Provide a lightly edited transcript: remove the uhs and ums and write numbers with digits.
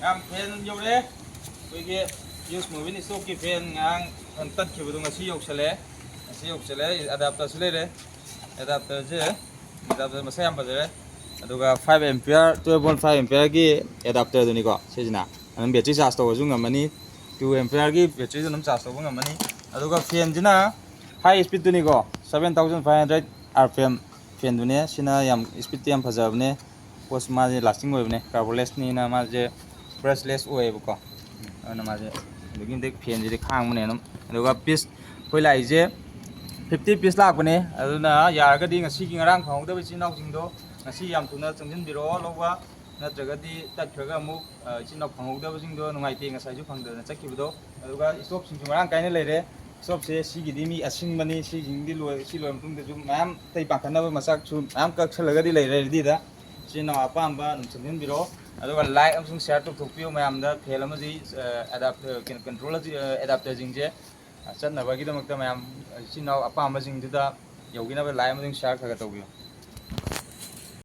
ꯌꯥꯝ ꯐꯦꯟ ꯌꯧꯔꯦ ꯑꯩꯈꯣꯏꯒꯤ ꯌꯨꯁ ꯃꯨꯚꯤꯡ ꯏꯁꯇꯣꯛꯀꯤ ꯐꯦꯟ ꯉꯔꯥꯡ ꯇꯠꯈꯤꯕꯗꯣ ꯉꯁꯤ ꯌꯧꯁꯜꯂꯛꯑꯦ ꯑꯦꯗꯥꯞꯇꯔꯁꯨ ꯂꯩꯔꯦ ꯑꯦꯗꯥꯞꯇꯔ ꯃꯁꯛ ꯌꯥꯝ ꯐꯖꯔꯦ ꯑꯗꯨꯒ 5 ꯑꯦꯝꯄꯤꯌꯔ 12.5 ꯑꯦꯝꯄꯤꯌꯔꯒꯤ ꯑꯦꯗꯥꯞꯇꯔꯗꯨꯅꯤꯀꯣ ꯁꯤꯁꯤꯅ ꯑꯗꯨꯝ ꯕꯦꯇ꯭ꯔꯤ ꯆꯥꯔꯖ ꯇꯧꯕꯁꯨ ꯉꯝꯃꯅꯤ 2 ꯑꯦꯝꯄꯤꯌꯔꯒꯤ ꯕꯦꯇ꯭ꯔꯤꯁꯨ ꯑꯗꯨꯝ ꯆꯥꯔꯖ ꯇꯧꯕ ꯉꯝꯃꯅꯤ ꯑꯗꯨꯒ ꯐꯦꯟꯁꯤꯅ ꯍꯥꯏ ꯁ꯭ꯄꯤꯠꯇꯨꯅꯤꯀꯣ 7500 RPM ꯐꯦꯟꯗꯨꯅꯦ ꯁꯤꯅ ꯌꯥꯝ ꯁ꯭ꯄꯤꯠꯇꯤ ꯌꯥꯝ ꯐꯖꯕꯅꯦ ꯄꯣꯠ ꯃꯥꯁꯦ ꯂꯥꯁꯇꯤꯡ ꯑꯣꯏꯕꯅꯦ ꯀꯥꯔꯕꯣꯂꯦꯁꯅꯤꯅ ꯃꯥꯁꯦ ꯕ꯭ꯔꯁꯂꯦꯁ ꯑꯣꯏꯌꯦꯕꯀꯣ ꯑꯗꯨꯅ ꯃꯥꯁꯦ ꯑꯗꯨꯛꯀꯤ ꯃꯇꯤꯛ ꯐꯦꯟꯁꯤꯗꯤ ꯈꯥꯡꯕꯅꯦ ꯑꯗꯨꯝ ꯑꯗꯨꯒ ꯄꯤꯁ ꯑꯩꯈꯣꯏ ꯂꯥꯛꯏꯁꯦ 50 ꯄꯤꯁ ꯂꯥꯛꯄꯅꯦ ꯑꯗꯨꯅ ꯌꯥꯔꯒꯗꯤ ꯉꯁꯤꯒꯤ ꯉꯔꯥꯡ ꯐꯪꯍꯧꯗꯕ ꯏꯆꯤꯜ ꯏꯅꯥꯎꯁꯤꯡꯗோ ꯉꯁꯤ ꯌꯥꯝ ꯊꯨꯅ ꯆꯪꯁꯤꯟꯕꯤꯔꯛꯑꯣ ꯂꯧꯕ ꯅꯠꯇ꯭ꯔꯒꯗꯤ ꯇꯠꯈ꯭ꯔꯒ ꯑꯃꯨꯛ ꯏꯆꯤꯜ ꯏꯅꯥꯎ ꯐꯪꯍꯧꯗꯕꯁꯤꯡꯗꯣ ꯅꯨꯡꯉꯥꯏꯇꯦ ꯉꯁꯥꯏꯁꯨ ꯐꯪꯗꯗꯅ ꯆꯠꯈꯤꯕꯗꯣ ꯑꯗꯨꯒ ꯏꯁꯇꯣꯞꯁꯤꯡꯁꯨ ꯃꯔꯥꯡ ꯀꯥꯏꯅ ꯂꯩꯔꯦ ꯏꯁꯇꯣꯞꯁꯦ ꯁꯤꯒꯤꯗꯤ ꯃꯤ ꯑꯁꯤꯡꯕꯅꯤ ꯁꯤꯁꯤꯡꯗꯤ ꯁꯤ ꯂꯣꯏꯔ ꯃꯇꯨꯡꯗꯁꯨ ꯃꯌꯥꯝ ꯑꯇꯩ ꯄꯥꯡꯈꯠꯅꯕ ꯃꯆꯥꯛꯁꯨ ꯃꯌꯥꯝ ꯀꯛꯁꯜꯂꯒꯗꯤ ꯂꯩꯔꯦ ꯔꯦꯗꯤꯗ ꯏꯆꯤꯜ ꯏꯅꯥꯎ ꯑꯄꯥꯝꯕ ꯑꯗꯨꯝ ꯆꯪꯁꯤꯟꯕꯤꯔꯛꯑꯣ ꯑꯗꯨꯒ ꯂꯥꯏꯛ ꯑꯃꯁꯨꯡ ꯁꯤꯌꯥꯔ ꯇꯧꯊꯣꯛꯄꯤꯌꯨ ꯃꯌꯥꯝꯗ ꯐꯦꯟ ꯑꯃꯗꯤ ꯀꯟꯇ꯭ꯔꯣꯜ ꯑꯦꯗꯥꯞꯇꯔꯁꯤꯡꯁꯦ ꯆꯠꯅꯕꯒꯤꯗꯃꯛꯇ ꯃꯌꯥꯝ ꯏꯆꯤꯜ ꯏꯅꯥꯎ ꯑꯄꯥꯝꯕꯁꯤꯡꯗꯨꯗ ꯌꯧꯈꯤꯅꯕ ꯂꯥꯏꯛ ꯑꯃꯁꯨꯡ ꯁꯤꯌꯥꯔ ꯈꯔ ꯇꯧꯕꯤꯌꯨ